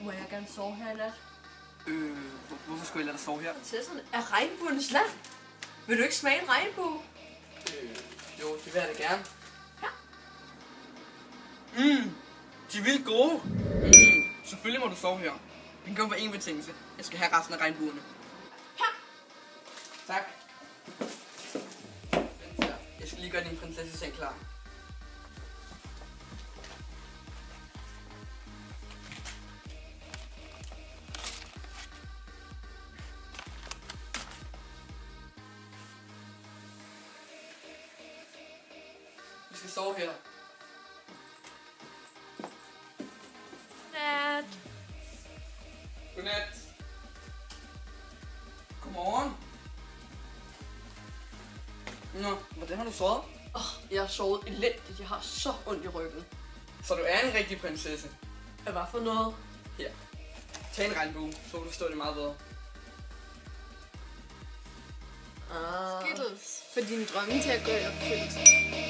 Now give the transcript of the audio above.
Må jeg gerne sove her i nat? Hvorfor skulle jeg lade dig sove her? Prinsesserne er regnbuens land. Vil du ikke smage en regnbue? Jo, det vil jeg da gerne. Ja. De er vildt gode. Selvfølgelig må du sove her. Men kun på én betingelse. Jeg skal have resten af regnbuerne. Ja. Tak. Vent her. Jeg skal lige gøre din prinsesseseng klar. Vi skal sove her. Nat. Godnat. Godmorgen. Nå, hvordan har du sovet? Jeg har sovet elendigt. Jeg har så ondt i ryggen. Så du er en rigtig prinsesse. Hvad for noget? Her. Tag en regnbue, så kan du forstå det meget bedre. Ah. Skittles. For dine drømme til at gå i opfyldelse.